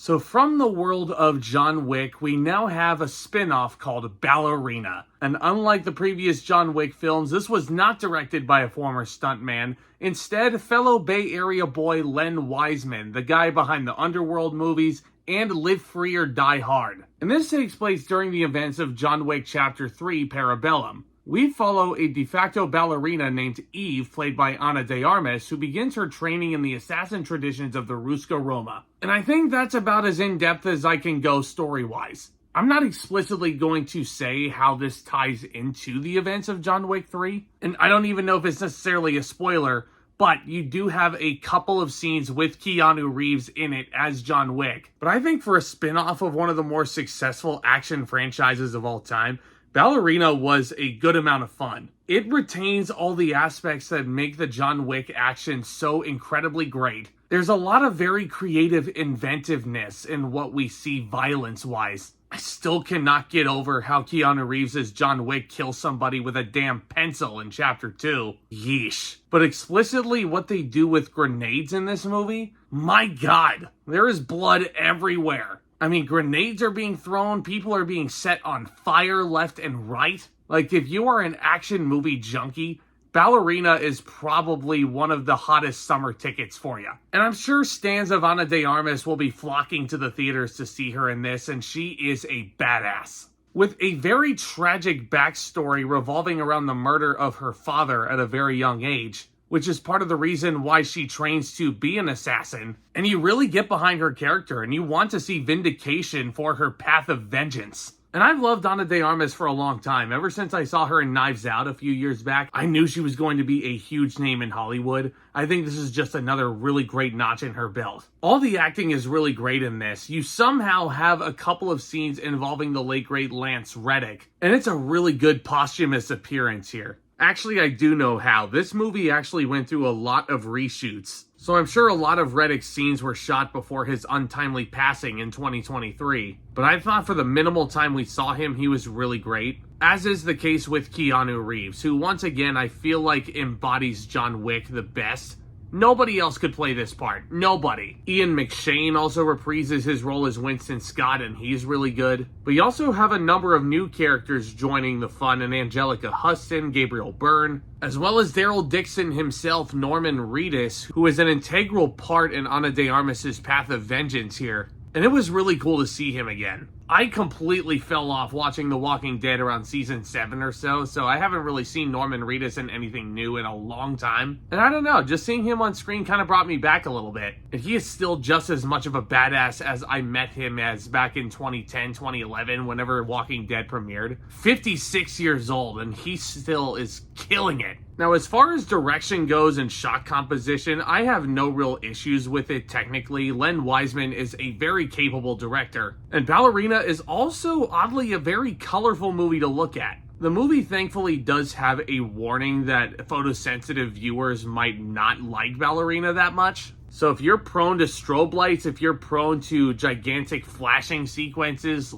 So from the world of John Wick, we now have a spin-off called Ballerina. And unlike the previous John Wick films, this was not directed by a former stuntman. Instead, fellow Bay Area boy Len Wiseman, the guy behind the Underworld movies and Live Free or Die Hard. And this takes place during the events of John Wick Chapter 3, Parabellum. We follow a de facto ballerina named Eve, played by Ana de Armas, who begins her training in the assassin traditions of the Ruska Roma. And I think that's about as in-depth as I can go story-wise. I'm not explicitly going to say how this ties into the events of John Wick 3, and I don't even know if it's necessarily a spoiler, but you do have a couple of scenes with Keanu Reeves in it as John Wick. But I think for a spin-off of one of the more successful action franchises of all time, Ballerina was a good amount of fun. It retains all the aspects that make the John Wick action so incredibly great. There's a lot of very creative inventiveness in what we see violence-wise. I still cannot get over how Keanu Reeves' John Wick kills somebody with a damn pencil in Chapter 2. Yeesh. But explicitly what they do with grenades in this movie? My God, there is blood everywhere. I mean, grenades are being thrown, people are being set on fire left and right. Like, if you are an action movie junkie, Ballerina is probably one of the hottest summer tickets for you. And I'm sure stans of Ana de Armas will be flocking to the theaters to see her in this, and she is a badass. With a very tragic backstory revolving around the murder of her father at a very young age, which is part of the reason why she trains to be an assassin. And you really get behind her character, and you want to see vindication for her path of vengeance. And I've loved Ana de Armas for a long time. Ever since I saw her in Knives Out a few years back, I knew she was going to be a huge name in Hollywood. I think this is just another really great notch in her belt. All the acting is really great in this. You somehow have a couple of scenes involving the late great Lance Reddick, and it's a really good posthumous appearance here. Actually, I do know how. This movie actually went through a lot of reshoots. So I'm sure a lot of Reddick's scenes were shot before his untimely passing in 2023. But I thought for the minimal time we saw him, he was really great. As is the case with Keanu Reeves, who once again I feel like embodies John Wick the best. Nobody else could play this part. Nobody. Ian McShane also reprises his role as Winston Scott, and he's really good. But you also have a number of new characters joining the fun, in Anjelica Huston, Gabriel Byrne, as well as Daryl Dixon himself, Norman Reedus, who is an integral part in Ana de Armas' path of vengeance here. And it was really cool to see him again. I completely fell off watching The Walking Dead around season 7 or so I haven't really seen Norman Reedus in anything new in a long time. And I don't know, just seeing him on screen kind of brought me back a little bit. And he is still just as much of a badass as I met him as back in 2010, 2011, whenever Walking Dead premiered. 56 years old, and he still is killing it. Now, as far as direction goes and shot composition, I have no real issues with it technically. Len Wiseman is a very capable director, and Ballerina is also, oddly, a very colorful movie to look at. The movie thankfully does have a warning that photosensitive viewers might not like Ballerina that much. So if you're prone to strobe lights, if you're prone to gigantic flashing sequences,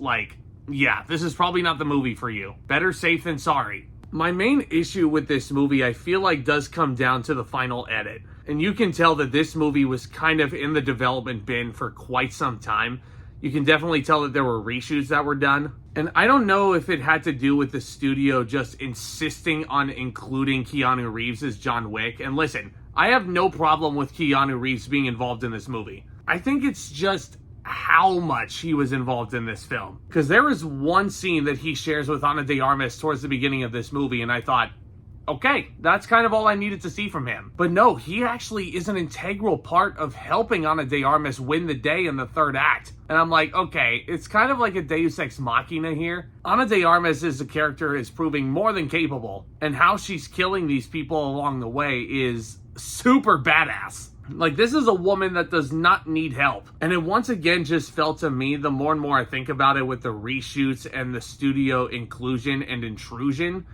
yeah, this is probably not the movie for you. Better safe than sorry. My main issue with this movie, I feel like, does come down to the final edit. And you can tell that this movie was kind of in the development bin for quite some time. You can definitely tell that there were reshoots that were done. And I don't know if it had to do with the studio just insisting on including Keanu Reeves as John Wick. And listen, I have no problem with Keanu Reeves being involved in this movie. I think it's just how much he was involved in this film. Because there is one scene that he shares with Ana de Armas towards the beginning of this movie, and I thought, okay, that's kind of all I needed to see from him. But no, he actually is an integral part of helping Ana de Armas win the day in the third act. And I'm like, okay, it's kind of like a Deus Ex Machina here. Ana de Armas as a character is proving more than capable, and how she's killing these people along the way is super badass. Like, this is a woman that does not need help. And it once again just felt to me, the more and more I think about it with the reshoots and the studio inclusion and intrusion,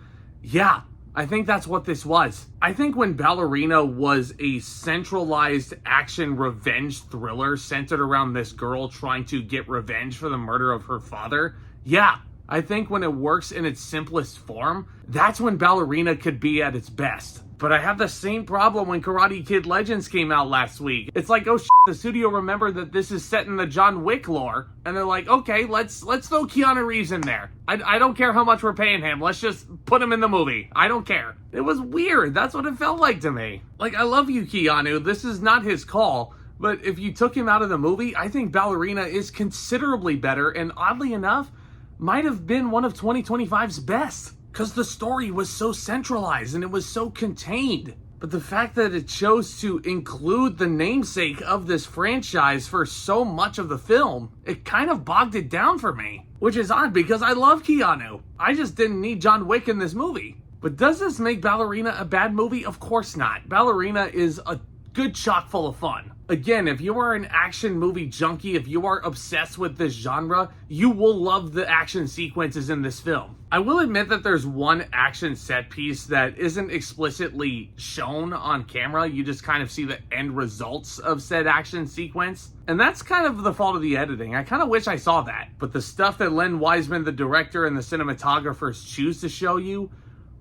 yeah, I think that's what this was. I think when Ballerina was a centralized action revenge thriller centered around this girl trying to get revenge for the murder of her father, yeah, I think when it works in its simplest form, that's when Ballerina could be at its best. But I have the same problem when Karate Kid Legends came out last week. It's like, oh shit, the studio remembered that this is set in the John Wick lore, and they're like, okay, let's throw Keanu Reeves in there. I don't care how much we're paying him. Let's just put him in the movie. I don't care. It was weird. That's what it felt like to me. Like, I love you, Keanu. This is not his call. But if you took him out of the movie, I think Ballerina is considerably better, and oddly enough, might have been one of 2025's best. Because the story was so centralized and it was so contained. But the fact that it chose to include the namesake of this franchise for so much of the film, it kind of bogged it down for me. Which is odd because I love Keanu. I just didn't need John Wick in this movie. But does this make Ballerina a bad movie? Of course not. Ballerina is a good chock full of fun. Again, if you are an action movie junkie, if you are obsessed with this genre, you will love the action sequences in this film. I will admit that there's one action set piece that isn't explicitly shown on camera. You just kind of see the end results of said action sequence. And that's kind of the fault of the editing. I kind of wish I saw that. But the stuff that Len Wiseman, the director, and the cinematographers choose to show you,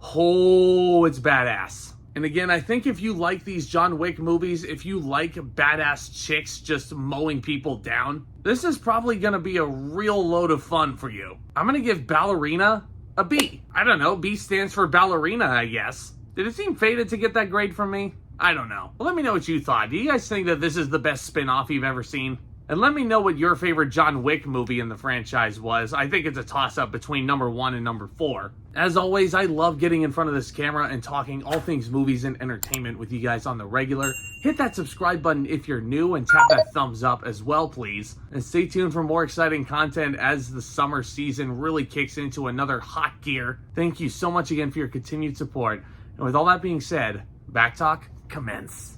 oh, it's badass. And again, I think if you like these John Wick movies, if you like badass chicks just mowing people down, this is probably going to be a real load of fun for you. I'm going to give Ballerina a B. I don't know, B stands for ballerina, I guess. Did it seem fated to get that grade from me? I don't know. Well, let me know what you thought. Do you guys think that this is the best spin-off you've ever seen? And let me know what your favorite John Wick movie in the franchise was. I think it's a toss-up between number 1 and number 4. As always, I love getting in front of this camera and talking all things movies and entertainment with you guys on the regular. Hit that subscribe button if you're new and tap that thumbs up as well, please. And stay tuned for more exciting content as the summer season really kicks into another hot gear. Thank you so much again for your continued support. And with all that being said, Back Talk, commence.